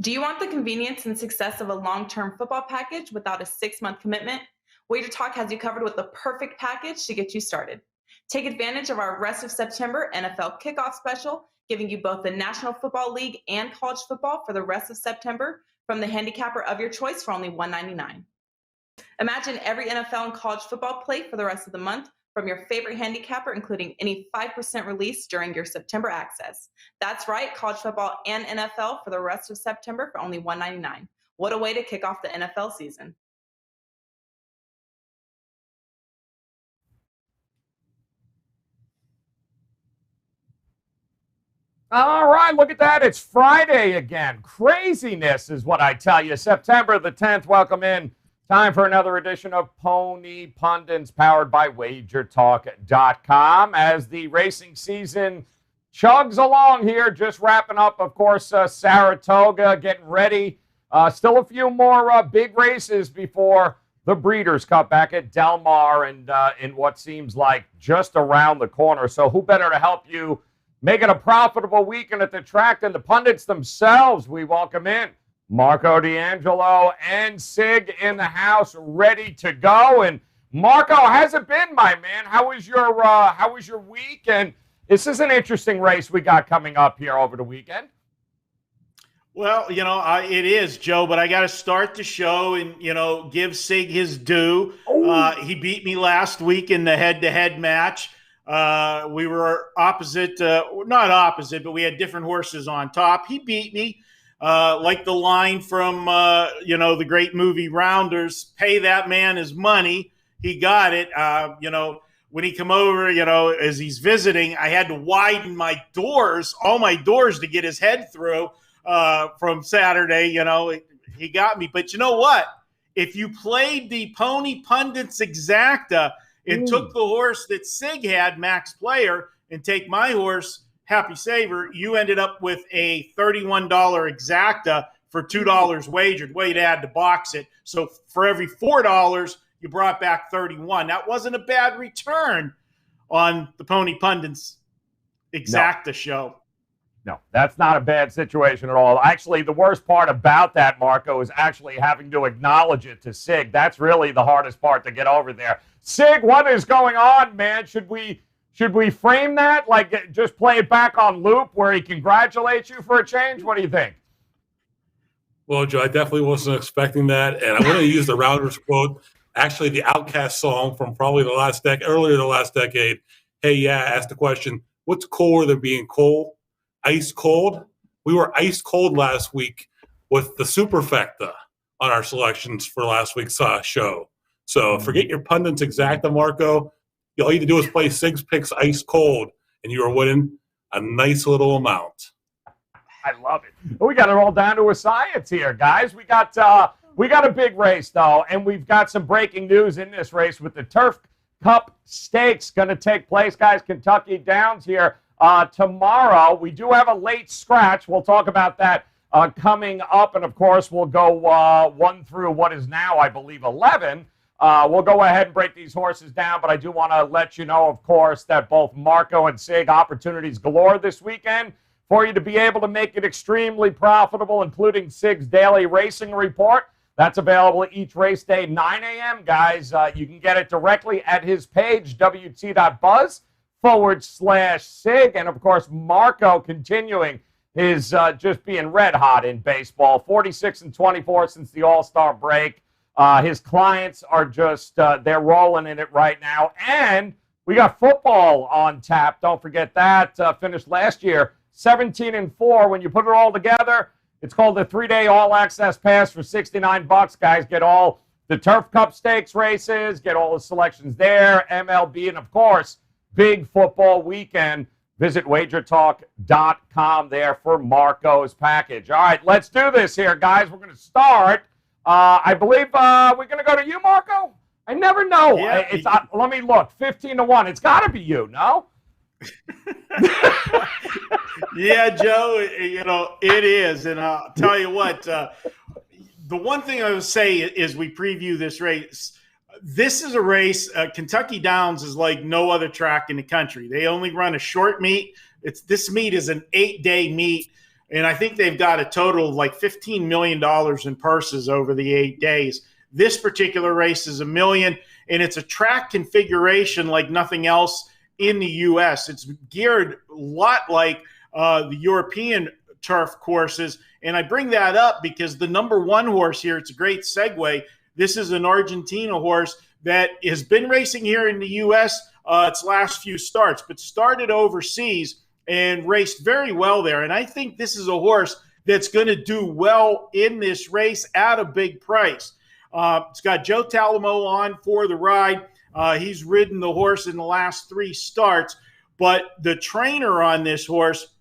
Do you want the convenience and success of a long-term football package without a 6-month commitment? WagerTalk has you covered with the perfect package to get you started. Take advantage of our rest of September NFL kickoff special, giving you both the National Football League and college football for the rest of September from the handicapper of your choice for only $1.99. Imagine every NFL and college football play for the rest of the month from your favorite handicapper, including any 5% release during your September access. That's right, college football and NFL for the rest of September for only $1.99. What a way to kick off the NFL season. All right, look at that. It's Friday again. Craziness is what I tell you. September the 10th, welcome in. Time for another edition of Pony Pundits, powered by WagerTalk.com. As the racing season chugs along here, just wrapping up, of course, Saratoga, getting ready. Still a few more big races before the Breeders' Cup back at Del Mar and in what seems like just around the corner. So who better to help you make it a profitable weekend at the track than the pundits themselves? We welcome in Marco D'Angelo and Sig in the house, ready to go. And Marco, how's it been, my man? How was your week? And this is an interesting race we got coming up here over the weekend. Well, it is, Joe, but I got to start the show and, give Sig his due. He beat me last week in the head-to-head match. We were opposite, not opposite, but we had different horses on top. He beat me. Like the line from, the great movie Rounders, pay that man his money. He got it. When he come over, as he's visiting, I had to widen all my doors to get his head through from Saturday. He got me. But you know what? If you played the Pony Pundits exacta and took the horse that Sig had, Max Player, and take my horse, Happy Saver, you ended up with a $31 exacta for $2 wagered. Well, you'd had to box it. So for every $4, you brought back 31. That wasn't a bad return on the Pony Pundits exacta show. No, that's not a bad situation at all. Actually, the worst part about that, Marco, is actually having to acknowledge it to Sig. That's really the hardest part to get over there. Sig, what is going on, man? Should we frame that? Like, just play it back on loop where he congratulates you for a change? What do you think? Well, Joe, I definitely wasn't expecting that. And I want to use the Rounders quote, actually the Outcast song from probably earlier the last decade. Hey, yeah, ask the question, what's cooler than being cold? Ice cold? We were ice cold last week with the superfecta on our selections for last week's show. So forget your pundits exacta, Marco. All you need to do is play Sig's picks ice cold, and you are winning a nice little amount. I love it. We got it all down to a science here, guys. We got a big race, though, and we've got some breaking news in this race with the Turf Cup Stakes going to take place, guys. Kentucky Downs here tomorrow. We do have a late scratch. We'll talk about that coming up, and, of course, we'll go 1 through what is now, I believe, 11. We'll go ahead and break these horses down, but I do want to let you know, of course, that both Marco and Sig opportunities galore this weekend for you to be able to make it extremely profitable, including Sig's daily racing report. That's available each race day, 9 a.m., guys. You can get it directly at his page, wt.buzz/Sig. And, of course, Marco continuing his just being red hot in baseball, 46-24 since the All-Star break. His clients are just, they're rolling in it right now. And we got football on tap. Don't forget that. Finished last year 17-4. When you put it all together, it's called the 3-day all-access pass for $69, guys. Get all the Turf Cup Stakes races, get all the selections there, MLB, and, of course, big football weekend. Visit WagerTalk.com there for Marco's package. All right, let's do this here, guys. We're going to start. I believe we're going to go to you, Marco. I never know. Yeah, let me look. 15-1. It's got to be you, no? Yeah, Joe. It is, and I'll tell you what. The one thing I would say is we preview this race. This is a race. Kentucky Downs is like no other track in the country. They only run a short meet. This meet is an 8-day meet. And I think they've got a total of like $15 million in purses over the 8 days. This particular race is $1 million, and it's a track configuration like nothing else in the U.S. It's geared a lot like the European turf courses. And I bring that up because the number one horse here, it's a great segue. This is an Argentina horse that has been racing here in the U.S. Its last few starts, but started overseas and raced very well there. And I think this is a horse that's going to do well in this race at a big price. It's got Joe Talamo on for the ride. He's ridden the horse in the last 3 starts, but the trainer on this horse,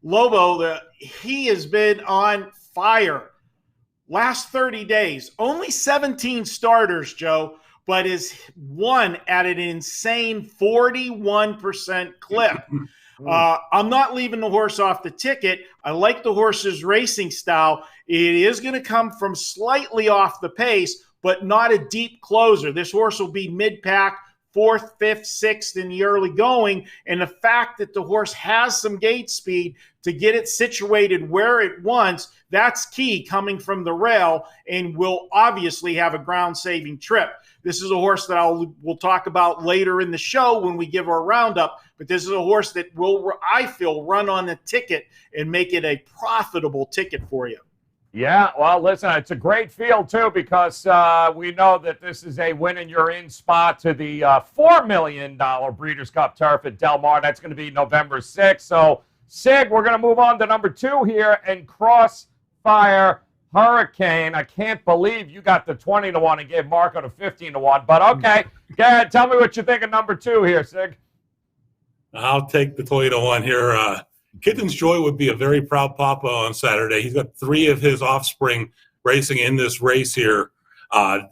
Lobo, he has been on fire. Last 30 days, only 17 starters, Joe, but is won at an insane 41% clip. I'm not leaving the horse off the ticket. I like the horse's racing style. It is going to come from slightly off the pace, but not a deep closer. This horse will be mid-pack, 4th, 5th, 6th in the early going. And the fact that the horse has some gate speed to get it situated where it wants, that's key coming from the rail, and will obviously have a ground-saving trip. This is a horse that we'll talk about later in the show when we give our roundup, but this is a horse that will, I feel, run on the ticket and make it a profitable ticket for you. Yeah, well, listen, it's a great field, too, because we know that this is a win-and-you're-in spot to the $4 million Breeders' Cup Turf at Del Mar. That's going to be November 6th. So, Sig, we're going to move on to number 2 here, and Crossfire Hurricane. I can't believe you got the 20-1 and gave Marco the 15-1, but okay. Go ahead, tell me what you think of number 2 here, Sig. I'll take the 20-1 here. Kitten's Joy would be a very proud papa on Saturday. He's got 3 of his offspring racing in this race here.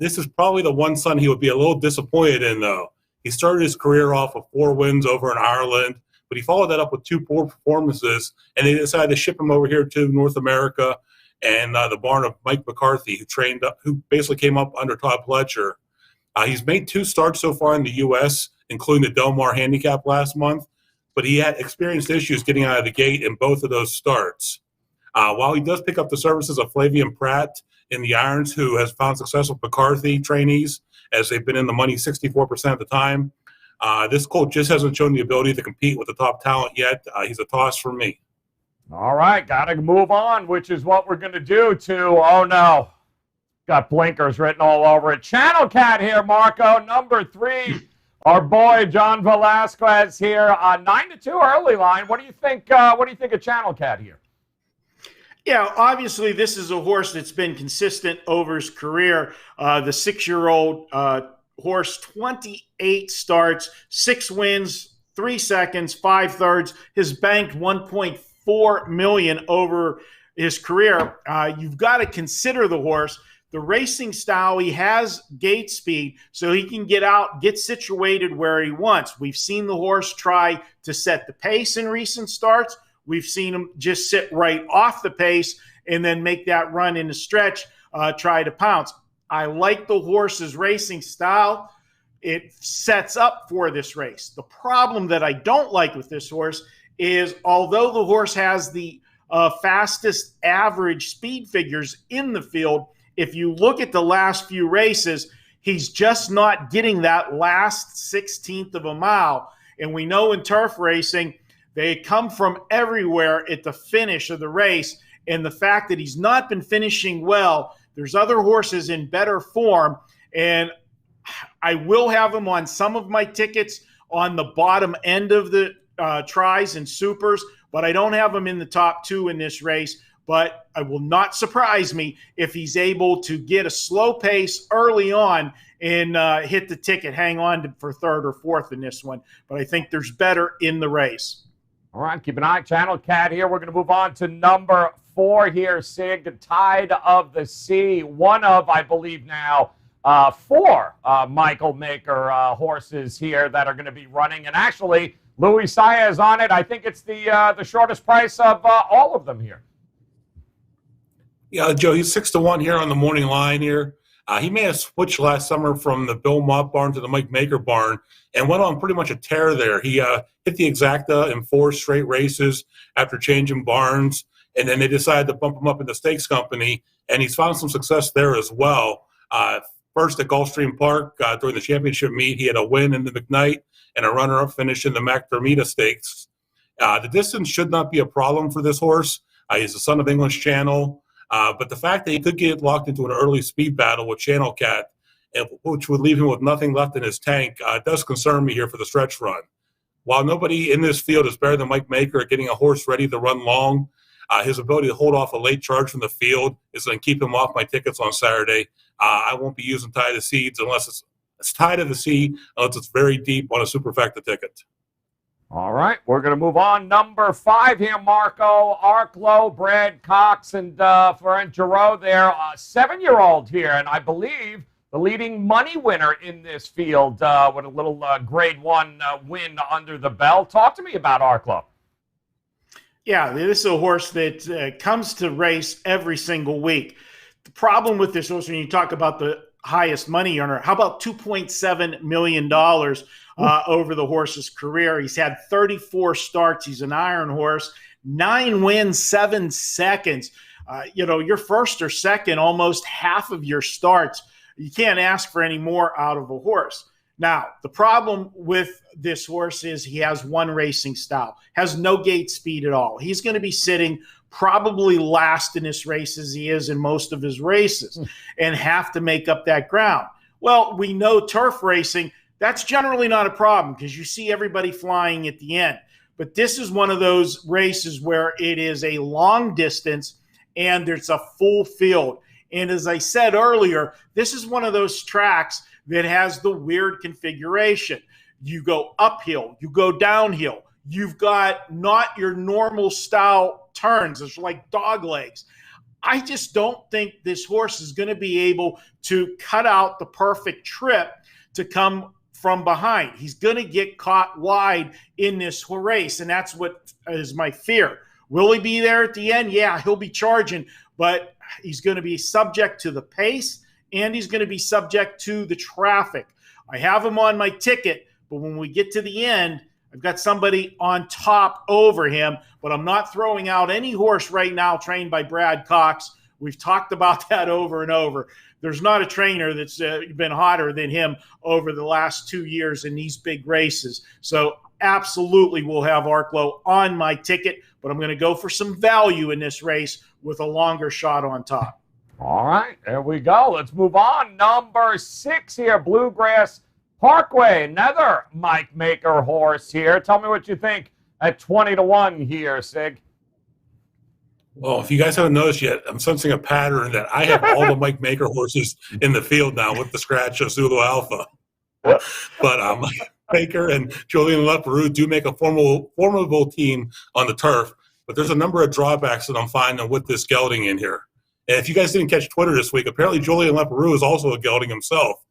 This is probably the one son he would be a little disappointed in, though. He started his career off with 4 wins over in Ireland, but he followed that up with 2 poor performances, and they decided to ship him over here to North America and the barn of Mike McCarthy, who basically came up under Todd Pletcher. He's made 2 starts so far in the U.S., including the Del Mar Handicap last month, but he had experienced issues getting out of the gate in both of those starts. While he does pick up the services of Flavian Pratt in the irons, who has found success with McCarthy trainees, as they've been in the money 64% of the time, this colt just hasn't shown the ability to compete with the top talent yet. He's a toss for me. All right, got to move on, which is what we're going to do to, oh no, got blinkers written all over it. Channel Cat here, Marco, number 3. Our boy John Velasquez here, 9-2 early line. What do you think? What do you think of Channel Cat here? Yeah, obviously this is a horse that's been consistent over his career. The 6-year-old horse, 28 starts, 6 wins, 3 seconds, 5 thirds. His banked $1.4 million over his career. You've got to consider the horse. The racing style, he has gate speed, so he can get out, get situated where he wants. We've seen the horse try to set the pace in recent starts. We've seen him just sit right off the pace and then make that run in the stretch, try to pounce. I like the horse's racing style. It sets up for this race. The problem that I don't like with this horse is, although the horse has the fastest average speed figures in the field, if you look at the last few races, he's just not getting that last 16th of a mile. And we know in turf racing, they come from everywhere at the finish of the race. And the fact that he's not been finishing well, there's other horses in better form. And I will have him on some of my tickets on the bottom end of the tries and supers, but I don't have him in the top 2 in this race. But it will not surprise me if he's able to get a slow pace early on and hit the ticket, hang on for 3rd or 4th in this one. But I think there's better in the race. All right, keep an eye on Channel Cat here. We're going to move on to number 4 here, Sig, Tide of the Sea. One of, I believe now, 4 Michael Maker horses here that are going to be running. And actually, Louis Saya is on it. I think it's the shortest price of all of them here. Yeah, Joe, he's 6-1 here on the morning line here. He made a switch last summer from the Bill Mott barn to the Mike Maker barn and went on pretty much a tear there. He hit the exacta in 4 straight races after changing barns, and then they decided to bump him up in the stakes company, and he's found some success there as well. First at Gulfstream Park during the championship meet, he had a win in the McKnight and a runner-up finish in the McDermida Stakes. The distance should not be a problem for this horse. He's the son of English Channel, but the fact that he could get locked into an early speed battle with Channel Cat, which would leave him with nothing left in his tank, does concern me here for the stretch run. While nobody in this field is better than Mike Maker at getting a horse ready to run long, his ability to hold off a late charge from the field is going to keep him off my tickets on Saturday. I won't be using Tie to the Seeds unless it's Tie to the Sea, unless it's very deep on a superfecta ticket. All right, we're going to move on. Number 5 here, Marco. Arklow, Brad Cox, and Florent Giroux there. A 7-year-old here, and I believe the leading money winner in this field with a little grade 1 win under the belt. Talk to me about Arklow. Yeah, this is a horse that comes to race every single week. The problem with this horse, when you talk about the highest money earner, how about $2.7 million over the horse's career? He's had 34 starts. He's an iron horse, 9 wins, 7 seconds. You're first or second almost half of your starts. You can't ask for any more out of a horse. Now, the problem with this horse is he has one racing style, has no gate speed at all. He's going to be sitting probably last in this race as he is in most of his races and have to make up that ground. Well, we know turf racing, that's generally not a problem because you see everybody flying at the end. But this is one of those races where it is a long distance and there's a full field. And as I said earlier, this is one of those tracks that has the weird configuration. You go uphill, you go downhill. You've got not your normal style turns. It's like dog legs. I just don't think this horse is going to be able to cut out the perfect trip to come from behind. He's going to get caught wide in this race, and that's what is my fear. Will he be there at the end? Yeah, he'll be charging, but he's going to be subject to the pace, and he's going to be subject to the traffic. I have him on my ticket, but when we get to the end, I've got somebody on top over him, but I'm not throwing out any horse right now trained by Brad Cox. We've talked about that over and over. There's not a trainer that's been hotter than him over the last 2 years in these big races. So absolutely we'll have Arklow on my ticket, but I'm going to go for some value in this race with a longer shot on top. All right, there we go. Let's move on. Number 6 here, Bluegrass Parkway, another Mike Maker horse here. Tell me what you think at 20-1 here, Sig. Well, if you guys haven't noticed yet, I'm sensing a pattern that I have all the Mike Maker horses in the field now with the scratch of Zulu Alpha. But Mike Maker and Julian Leperoux do make a formidable team on the turf. But there's a number of drawbacks that I'm finding with this gelding in here. And if you guys didn't catch Twitter this week, apparently Julian Leperoux is also a gelding himself.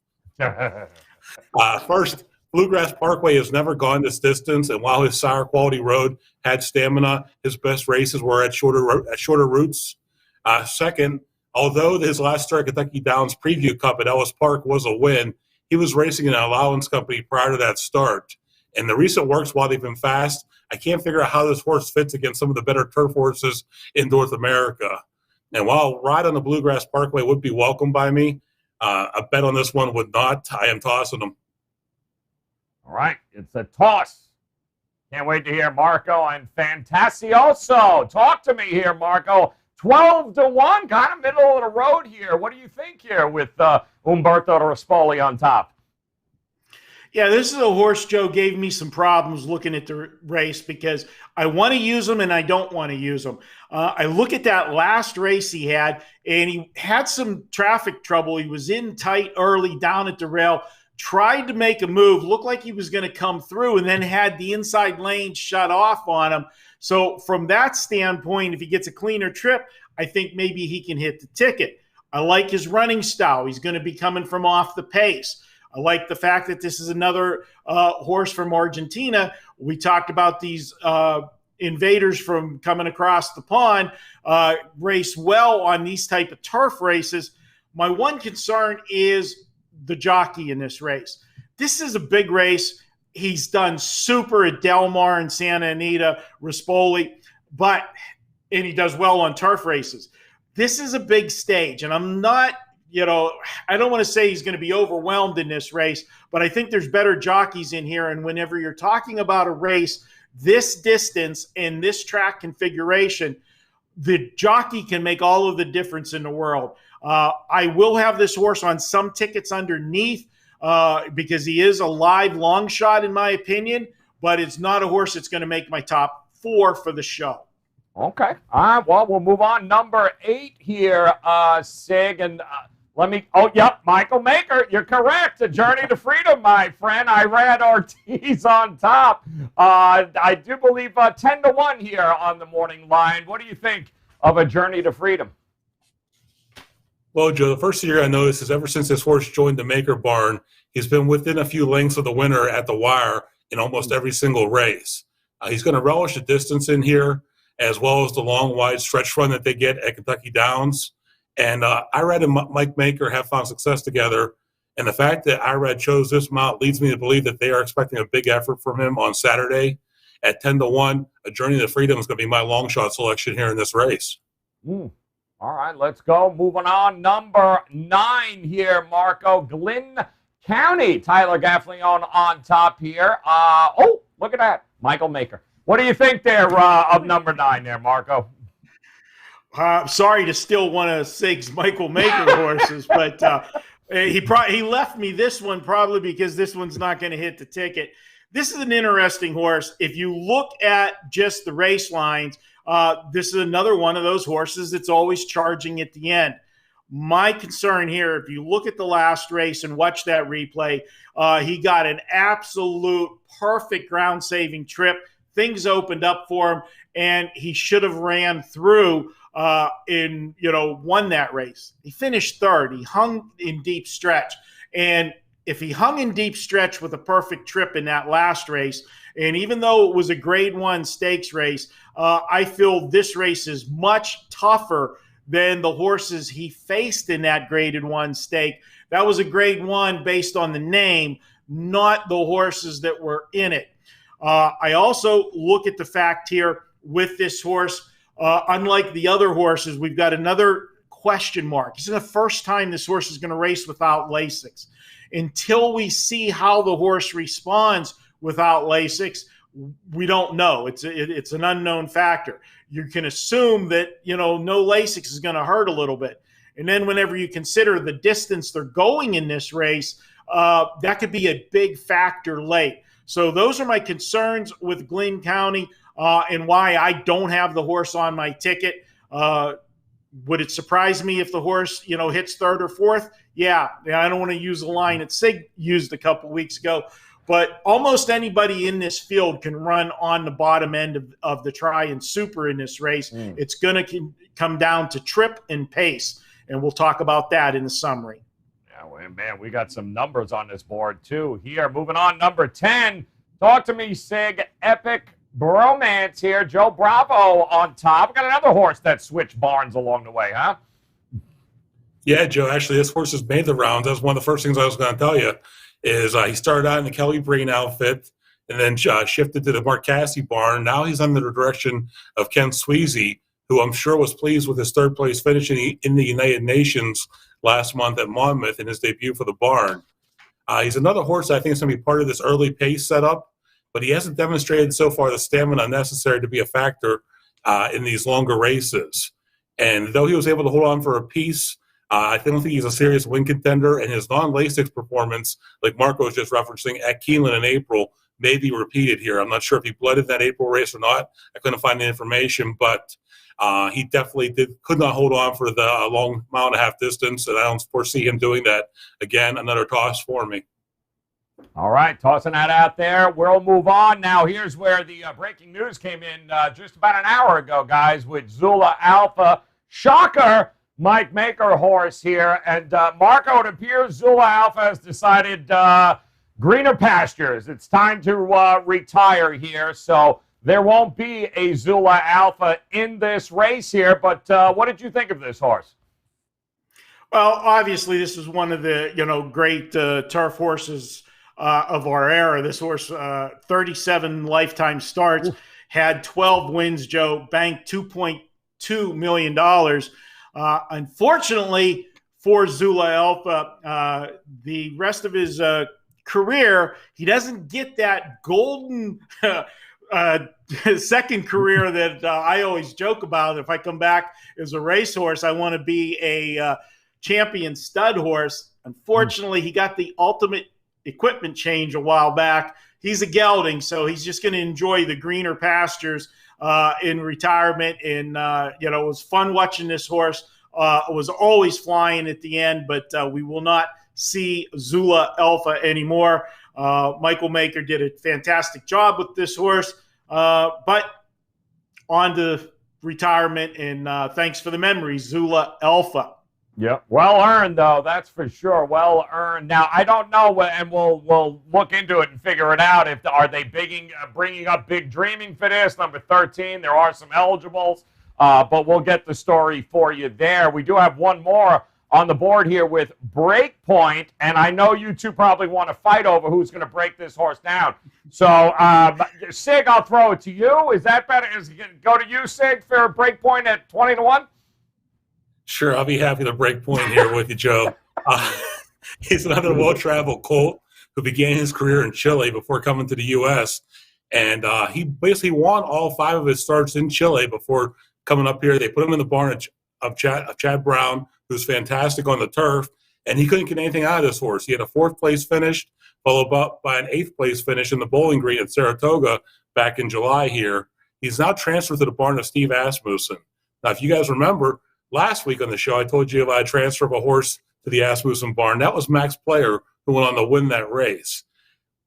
First, Bluegrass Parkway has never gone this distance, and while his sire Quality Road had stamina, his best races were at shorter routes. Second, although his last start at Kentucky Downs Preview Cup at Ellis Park was a win, he was racing in an allowance company prior to that start. And the recent works, while they've been fast, I can't figure out how this horse fits against some of the better turf horses in North America. And while a ride on the Bluegrass Parkway would be welcomed by me, a bet on this one would not. I am tossing them. All right, it's a toss. Can't wait to hear Marco and Fantasioso. Talk to me here, Marco. 12-1, kind of middle of the road here. What do you think here with Umberto Rispoli on top? Yeah, this is a horse, Joe, gave me some problems looking at the race because I want to use him and I don't want to use him. I look at that last race he had, and he had some traffic trouble. He was in tight early down at the rail, tried to make a move, looked like he was going to come through, and then had the inside lane shut off on him. So from that standpoint, if he gets a cleaner trip, I think maybe he can hit the ticket. I like his running style. He's going to be coming from off the pace. I like the fact that this is another horse from Argentina. We talked about these invaders from coming across the pond race well on these type of turf races. My one concern is the jockey in this race. This is a big race. He's done super at Del Mar and Santa Anita, Rispoli, and he does well on turf races. This is a big stage, and I'm not, I don't want to say he's going to be overwhelmed in this race, but I think there's better jockeys in here. And whenever you're talking about a race this distance and this track configuration, the jockey can make all of the difference in the world. I will have this horse on some tickets underneath because he is a live long shot, in my opinion, but it's not a horse that's going to make my top 4 for the show. Okay. All right. Well, we'll move on. Number 8 here, Sig. And Michael Maker. You're correct. A Journey to Freedom, my friend. I ran Ortiz on top. I do believe 10-1 here on the morning line. What do you think of A Journey to Freedom? Well, Joe, the first thing you're going to notice is ever since this horse joined the Maker barn, he's been within a few lengths of the winner at the wire in almost every single race. He's going to relish the distance in here, as well as the long, wide stretch run that they get at Kentucky Downs. And Irad and Mike Maker have found success together. And the fact that Irad chose this mount leads me to believe that they are expecting a big effort from him on Saturday. At 10-1, A Journey to Freedom is going to be my long shot selection here in this race. All right, let's go. Moving on. Number 9 here, Marco. Glynn County. Tyler Gaffleon on top here. Look at that. Michael Maker. What do you think there of number 9 there, Marco? Sorry to steal one of Sig's Michael Maker horses, but he left me this one probably because this one's not going to hit the ticket. This is an interesting horse. If you look at just the race lines, this is another one of those horses that's always charging at the end. My concern here, if you look at the last race and watch that replay, he got an absolute perfect ground-saving trip. Things opened up for him, and he should have ran through won that race. He finished 3rd. He hung in deep stretch. And if he hung in deep stretch with a perfect trip in that last race, and even though it was a grade 1 stakes race, I feel this race is much tougher than the horses he faced in that graded 1 stake. That was a grade 1 based on the name, not the horses that were in it. I also look at the fact here with this horse, unlike the other horses, we've got another question mark. This is the first time this horse is going to race without Lasix. Until we see how the horse responds without Lasix, we don't know. It's an unknown factor. You can assume that, no Lasix is going to hurt a little bit. And then whenever you consider the distance they're going in this race, that could be a big factor late. So those are my concerns with Glynn County and why I don't have the horse on my ticket. Would it surprise me if the horse, hits 3rd or 4th? Yeah, I don't want to use the line that Sig used a couple weeks ago. But almost anybody in this field can run on the bottom end of the try and super in this race. It's going to come down to trip and pace. And we'll talk about that in the summary. Man, we got some numbers on this board, too. Here, moving on, number 10. Talk to me, Sig. Epic Bromance here. Joe Bravo on top. We got another horse that switched barns along the way, huh? Yeah, Joe, actually, this horse has made the rounds. That's one of the first things I was going to tell you is he started out in the Kelly Breen outfit and then shifted to the Mark Cassidy barn. Now he's under the direction of Ken Sweezy, who I'm sure was pleased with his 3rd place finish in the United Nations last month at Monmouth in his debut for the barn. He's another horse I think is going to be part of this early pace setup, but he hasn't demonstrated so far the stamina necessary to be a factor in these longer races. And though he was able to hold on for a piece, I don't think he's a serious win contender, and his non-Lasix performance, like Marco was just referencing, at Keeneland in April may be repeated here. I'm not sure if he blooded that April race or not. I couldn't find the information, but he definitely could not hold on for the long mile and a half distance, and I don't foresee him doing that again. Another toss for me. All right, tossing that out there. We'll move on. Now, here's where the breaking news came in just about an hour ago, guys, with Zula Alpha. Shocker, Mike Maker horse here. And Marco, it appears Zula Alpha has decided greener pastures. It's time to retire here. So there won't be a Zula Alpha in this race here. But what did you think of this horse? Well, obviously, this is one of the great turf horses of our era. This horse, 37 lifetime starts, had 12 wins. Joe banked $2.2 million. Unfortunately for Zula Alpha, the rest of his career, he doesn't get that golden second career that I always joke about. If I come back as a racehorse, I want to be a champion stud horse. Unfortunately, he got the ultimate equipment change a while back. He's a gelding, so he's just going to enjoy the greener pastures in retirement. And it was fun watching this horse. It was always flying at the end, but we will not see Zula Alpha anymore. Michael Maker did a fantastic job with this horse, but on to retirement. And thanks for the memories, Zula Alpha. Yep. Well earned, though. That's for sure. Well earned. Now, I don't know, and we'll look into it and figure it out. Are they bringing up Big Dreaming for this, number 13? There are some eligibles, but we'll get the story for you there. We do have one more on the board here with Breakpoint, and I know you two probably want to fight over who's going to break this horse down. So, Sig, I'll throw it to you. Is that better? Go to you, Sig, for Breakpoint at 20-1? Sure, I'll be happy to break point here with you, Joe. He's another well-traveled colt who began his career in Chile before coming to the U.S., and he basically won all 5 of his starts in Chile before coming up here. They put him in the barn of Chad Brown, who's fantastic on the turf, and he couldn't get anything out of this horse. He had a 4th-place finish, followed up by an 8th-place finish in the Bowling Green at Saratoga back in July here. He's now transferred to the barn of Steve Asmussen. Now, if you guys remember, last week on the show, I told you about a transfer of a horse to the Asmussen barn. That was Max Player, who went on to win that race.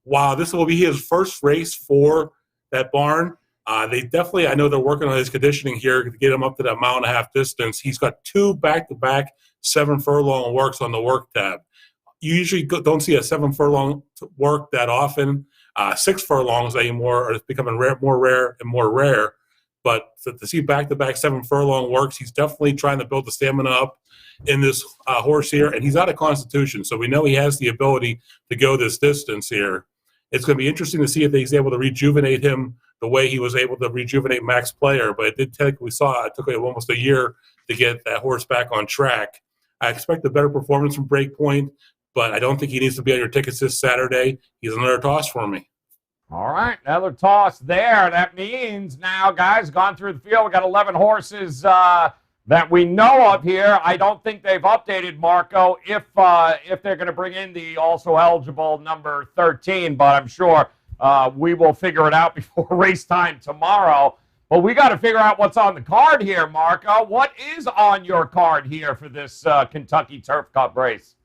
Wow, this will be his first race for that barn. They definitely, I know they're working on his conditioning here to get him up to that 1.5 mile distance. He's got 2 back-to-back 7-furlong works on the work tab. You usually don't see a 7-furlong work that often. 6 furlongs anymore are becoming more rare and more rare. But to see back-to-back 7-furlong works, he's definitely trying to build the stamina up in this horse here. And he's out of Constitution, so we know he has the ability to go this distance here. It's going to be interesting to see if he's able to rejuvenate him the way he was able to rejuvenate Max Player. But it did take, we saw, it took almost a year to get that horse back on track. I expect a better performance from Breakpoint, but I don't think he needs to be on your tickets this Saturday. He's another toss for me. All right, another toss there. That means now, guys, gone through the field. We got 11 horses that we know of here. I don't think they've updated, Marco, if they're going to bring in the also eligible number 13, but I'm sure we will figure it out before race time tomorrow. But we got to figure out what's on the card here, Marco. What is on your card here for this Kentucky Turf Cup race?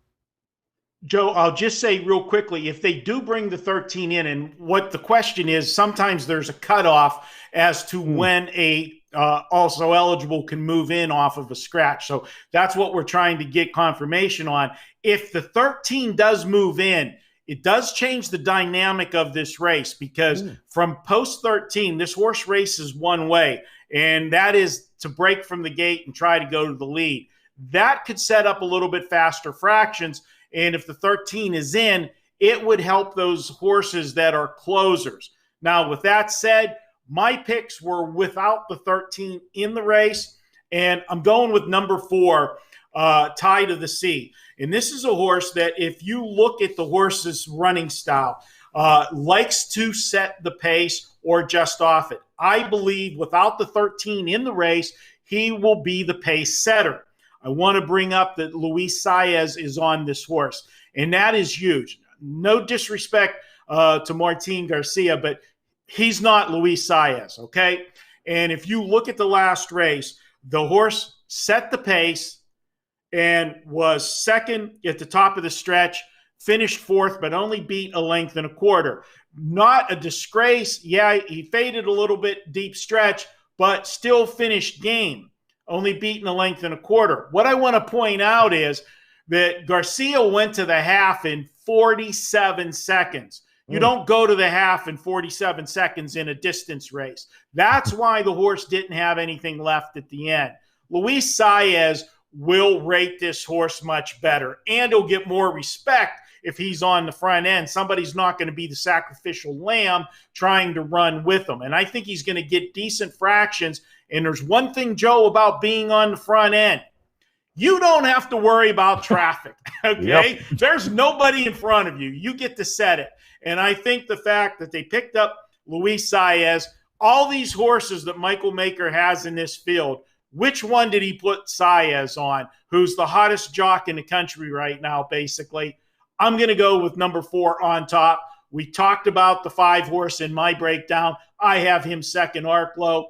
Joe, I'll just say real quickly, if they do bring the 13 in, and what the question is, sometimes there's a cutoff as to when a also eligible can move in off of a scratch. So that's what we're trying to get confirmation on. If the 13 does move in, it does change the dynamic of this race, because from post 13, this horse races one way, and that is to break from the gate and try to go to the lead. That could set up a little bit faster fractions. And if the 13 is in, it would help those horses that are closers. Now, with that said, my picks were without the 13 in the race, and I'm going with number 4, Tide of the Sea. And this is a horse that, if you look at the horse's running style, likes to set the pace or just off it. I believe without the 13 in the race, he will be the pace setter. I want to bring up that Luis Saez is on this horse, and that is huge. No disrespect to Martin Garcia, but he's not Luis Saez, okay? And if you look at the last race, the horse set the pace and was second at the top of the stretch, finished 4th, but only beat 1.25 lengths. Not a disgrace. Yeah, he faded a little bit deep stretch, but still finished game. Only beaten 1.25 lengths. What I want to point out is that Garcia went to the half in 47 seconds. You don't go to the half in 47 seconds in a distance race. That's why the horse didn't have anything left at the end. Luis Saez will rate this horse much better, and he'll get more respect if he's on the front end. Somebody's not going to be the sacrificial lamb trying to run with him. And I think he's going to get decent fractions. And there's one thing, Joe, about being on the front end. You don't have to worry about traffic, okay? Yep. There's nobody in front of you. You get to set it. And I think the fact that they picked up Luis Saez, all these horses that Michael Maker has in this field, which one did he put Saez on, who's the hottest jock in the country right now, basically? I'm going to go with number 4 On Top. We talked about the 5 horse in my breakdown. I have him second, Arklow.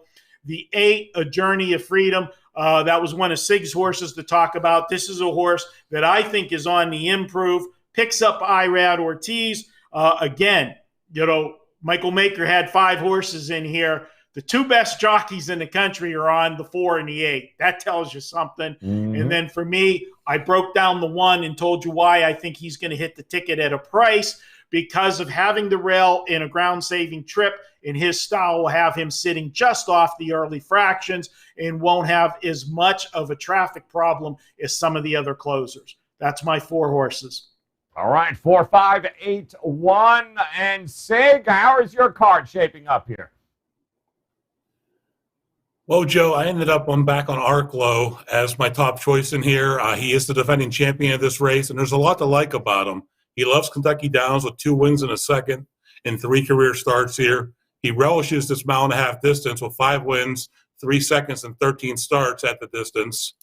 The 8, A Journey of Freedom. That was one of Sig's horses to talk about. This is a horse that I think is on the improve. Picks up Irad Ortiz. Again, Michael Maker had 5 horses in here. The 2 best jockeys in the country are on the 4 and the 8. That tells you something. Mm-hmm. And then for me, I broke down the 1 and told you why I think he's going to hit the ticket at a price, because of having the rail in a ground-saving trip, and his style will have him sitting just off the early fractions and won't have as much of a traffic problem as some of the other closers. That's my 4 horses. All right, 4, 5, 8, 1. And Sig, how is your card shaping up here? Well, Joe, I ended up back on Arklow as my top choice in here. He is the defending champion of this race, and there's a lot to like about him. He loves Kentucky Downs with 2 wins and a second in 3 career starts here. He relishes this mile-and-a-half distance with 5 wins, 3 seconds, and 13 starts at the distance.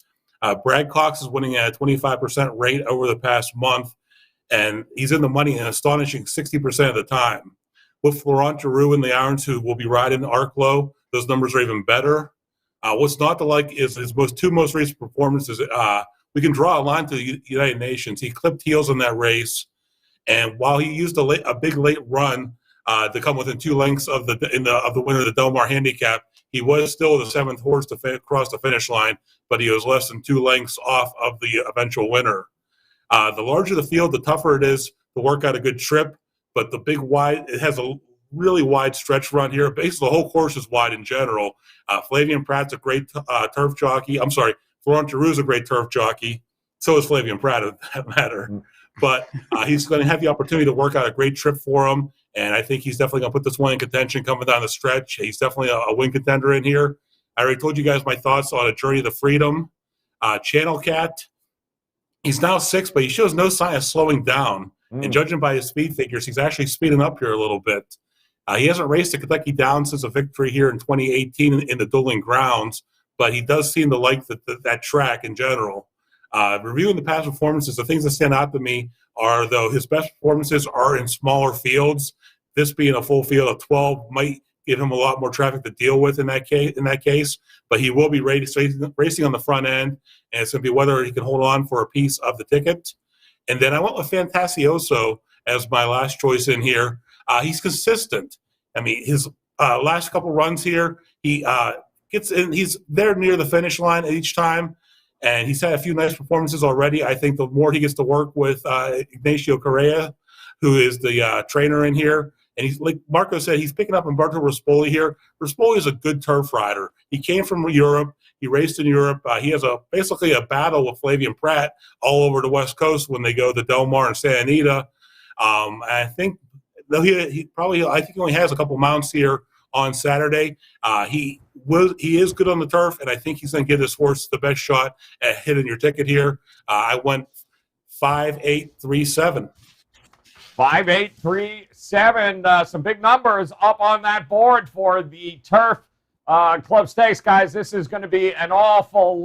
Brad Cox is winning at a 25% rate over the past month, and he's in the money an astonishing 60% of the time. With Florent Giroux in the irons, who will be riding Arklow, those numbers are even better. What's not to like is his 2 most recent performances. We can draw a line to the United Nations. He clipped heels in that race, and while he used a big late run to come within 2 lengths of the winner of the Del Mar Handicap, he was still the 7th horse to cross the finish line, but he was less than 2 lengths off of the eventual winner. The larger the field, the tougher it is to work out a good trip, but it has a really wide stretch run here. Basically, the whole course is wide in general. Flavien Prat's a great turf jockey. I'm sorry, Florent Giroux's a great turf jockey. So is Flavien Prat, for that matter. But he's going to have the opportunity to work out a great trip for him, and I think he's definitely going to put this one in contention coming down the stretch. He's definitely a win contender in here. I already told you guys my thoughts on A Journey to Freedom. Channel Cat, he's now 6, but he shows no sign of slowing down. And judging by his speed figures, he's actually speeding up here a little bit. He hasn't raced the Kentucky Downs since a victory here in 2018 in the dueling grounds, but he does seem to like that track in general. Reviewing the past performances, the things that stand out to me are, though, his best performances are in smaller fields. This being a full field of 12 might give him a lot more traffic to deal with in that case, but he will be racing on the front end, and it's going to be whether he can hold on for a piece of the ticket. And then I went with Fantasioso as my last choice in here. He's consistent. I mean, his last couple runs here, he gets in. He's there near the finish line each time, and he's had a few nice performances already. I think the more he gets to work with Ignacio Correa, who is the trainer in here, and he's, like Marco said, he's picking up Umberto Rispoli here. Rispoli is a good turf rider. He came from Europe. He raced in Europe. He has basically a battle with Flavien Prat all over the West Coast when they go to Del Mar and Santa Anita. I think he only has a couple mounts here on Saturday. He is good on the turf, and I think he's going to give this horse the best shot at hitting your ticket here. I went 5, 8, 3, 7. 5, 8, 3, 7. Some big numbers up on that board for the Turf Club Stakes, guys. This is going to be an awful,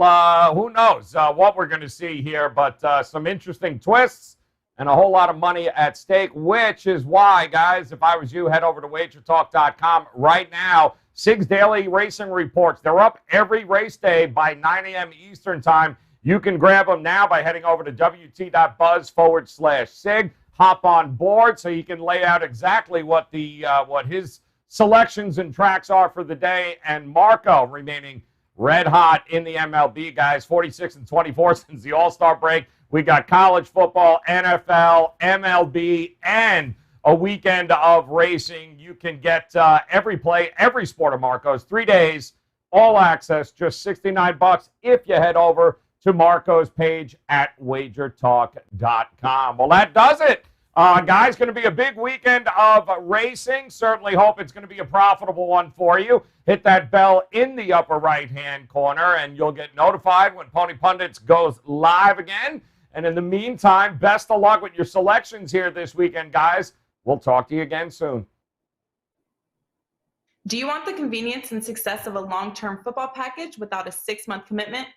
who knows what we're going to see here, but some interesting twists and a whole lot of money at stake, which is why, guys, if I was you, head over to WagerTalk.com right now. Sig's Daily Racing Reports. They're up every race day by 9 a.m. Eastern Time. You can grab them now by heading over to wt.buzz/Sig. Hop on board so you can lay out exactly what his selections and tracks are for the day. And Marco remaining red hot in the MLB, guys. 46-24 since the All-Star break. We got college football, NFL, MLB, and a weekend of racing. You can get every play, every sport of Marco's, 3 days, all access, just $69 if you head over to Marco's page at WagerTalk.com. Well, that does it. Guys, going to be a big weekend of racing. Certainly hope it's going to be a profitable one for you. Hit that bell in the upper right-hand corner, and you'll get notified when Pony Pundits goes live again. And in the meantime, best of luck with your selections here this weekend, guys. We'll talk to you again soon. Do you want the convenience and success of a long-term football package without a 6-month commitment?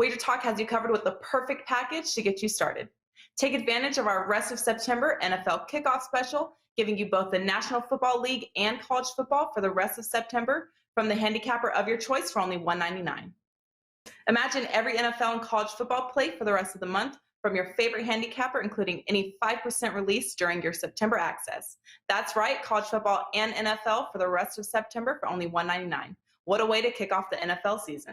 WagerTalk has you covered with the perfect package to get you started. Take advantage of our rest of September NFL kickoff special, giving you both the National Football League and college football for the rest of September from the handicapper of your choice for only $1.99. Imagine every NFL and college football play for the rest of the month from your favorite handicapper, including any 5% release during your September access. That's right, college football and NFL for the rest of September for only $1.99. What a way to kick off the NFL season.